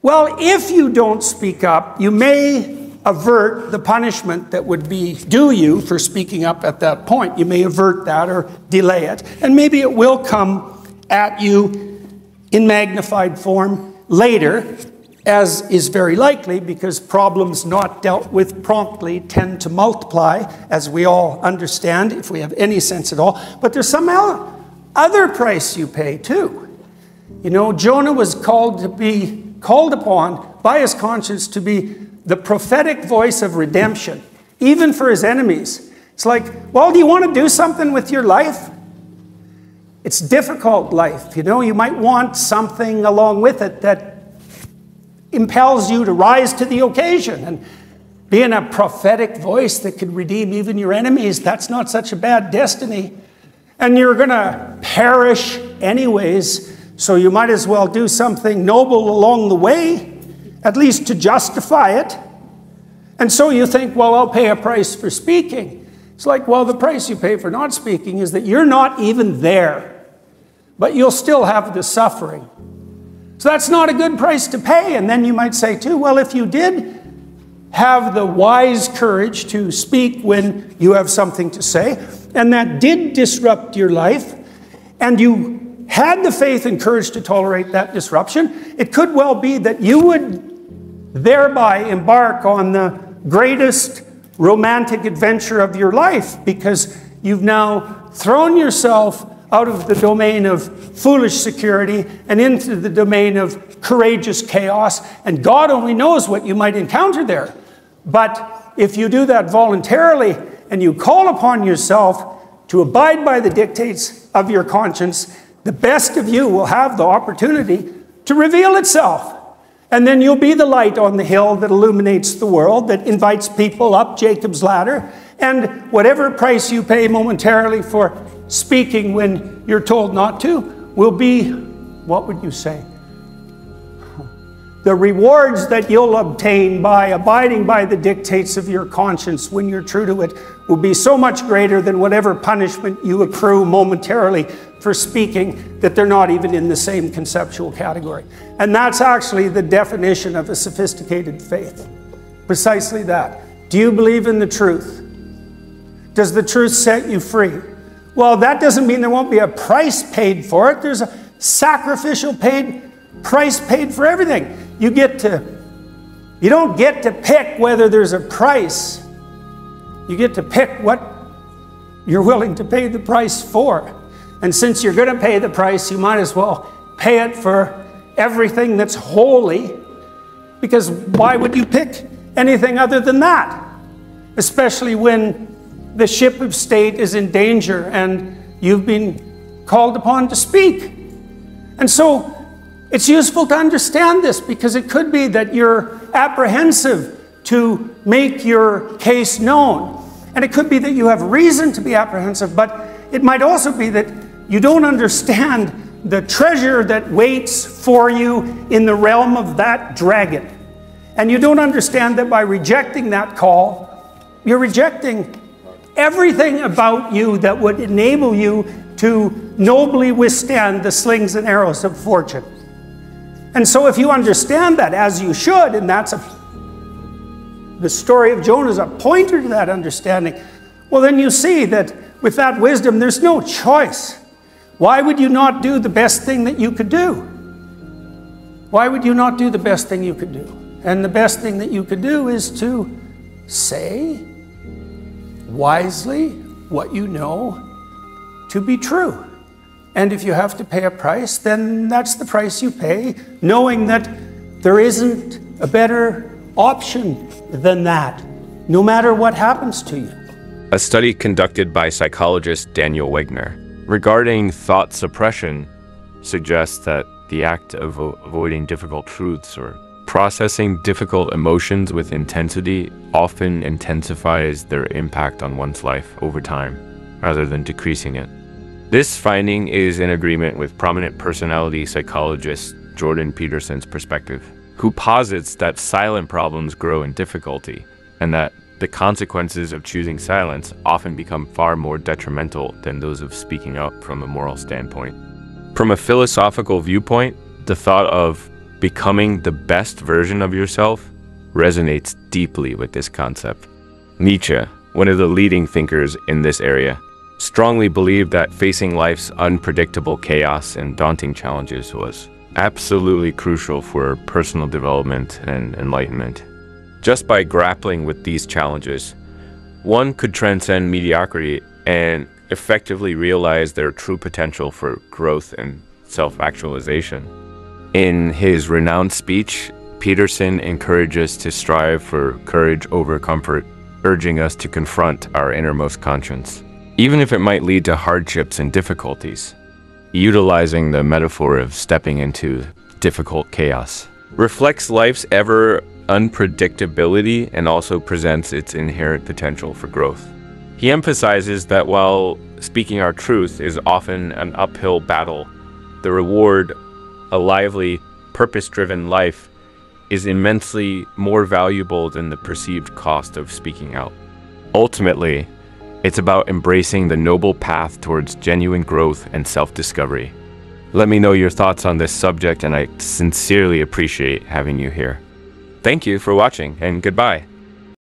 Well, if you don't speak up, you may avert the punishment that would be due you for speaking up at that point. You may avert that or delay it. And maybe it will come at you in magnified form later, as is very likely, because problems not dealt with promptly tend to multiply, as we all understand, if we have any sense at all. But there's some other price you pay too. You know, Jonah was called upon by his conscience to be the prophetic voice of redemption, even for his enemies. It's like, well, do you want to do something with your life? It's difficult life, you know. You might want something along with it that impels you to rise to the occasion. And being a prophetic voice that could redeem even your enemies, that's not such a bad destiny. And you're going to perish anyways, so you might as well do something noble along the way, at least to justify it. And so you think, well, I'll pay a price for speaking. It's like, well, the price you pay for not speaking is that you're not even there, but you'll still have the suffering. So that's not a good price to pay. And then you might say too, well, if you did have the wise courage to speak when you have something to say, and that did disrupt your life, and you had the faith and courage to tolerate that disruption, it could well be that you would thereby embark on the greatest romantic adventure of your life, because you've now thrown yourself out of the domain of foolish security and into the domain of courageous chaos. And God only knows what you might encounter there. But if you do that voluntarily and you call upon yourself to abide by the dictates of your conscience, the best of you will have the opportunity to reveal itself. And then you'll be the light on the hill that illuminates the world, that invites people up Jacob's ladder. And whatever price you pay momentarily for speaking when you're told not to will be, what would you say? The rewards that you'll obtain by abiding by the dictates of your conscience when you're true to it will be so much greater than whatever punishment you accrue momentarily for speaking, that they're not even in the same conceptual category. And that's actually the definition of a sophisticated faith. Precisely that. Do you believe in the truth? Does the truth set you free? Well, that doesn't mean there won't be a price paid for it. There's a sacrificial price paid for everything. You don't get to pick whether there's a price. You get to pick what you're willing to pay the price for. And since you're going to pay the price, you might as well pay it for everything that's holy, because why would you pick anything other than that? Especially when the ship of state is in danger and you've been called upon to speak. And so it's useful to understand this, because it could be that you're apprehensive to make your case known. And it could be that you have reason to be apprehensive, but it might also be that you don't understand the treasure that waits for you in the realm of that dragon. And you don't understand that by rejecting that call, you're rejecting everything about you that would enable you to nobly withstand the slings and arrows of fortune. And so if you understand that, as you should, and the story of Jonah is a pointer to that understanding, well, then you see that with that wisdom, there's no choice. Why would you not do the best thing that you could do? Why would you not do the best thing you could do? And the best thing that you could do is to say wisely what you know to be true. And if you have to pay a price, then that's the price you pay, knowing that there isn't a better option than that, no matter what happens to you. A study conducted by psychologist Daniel Wegner regarding thought suppression suggests that the act of avoiding difficult truths or processing difficult emotions with intensity often intensifies their impact on one's life over time, rather than decreasing it. This finding is in agreement with prominent personality psychologist Jordan Peterson's perspective, who posits that silent problems grow in difficulty, and that the consequences of choosing silence often become far more detrimental than those of speaking up from a moral standpoint. From a philosophical viewpoint, the thought of becoming the best version of yourself resonates deeply with this concept. Nietzsche, one of the leading thinkers in this area, strongly believed that facing life's unpredictable chaos and daunting challenges was absolutely crucial for personal development and enlightenment. Just by grappling with these challenges, one could transcend mediocrity and effectively realize their true potential for growth and self-actualization. In his renowned speech, Peterson encourages to strive for courage over comfort, urging us to confront our innermost conscience, even if it might lead to hardships and difficulties, utilizing the metaphor of stepping into difficult chaos. Reflects life's ever unpredictability and also presents its inherent potential for growth. He emphasizes that while speaking our truth is often an uphill battle, the reward, a lively, purpose-driven life, is immensely more valuable than the perceived cost of speaking out. Ultimately, it's about embracing the noble path towards genuine growth and self-discovery. Let me know your thoughts on this subject, and I sincerely appreciate having you here. Thank you for watching, and goodbye.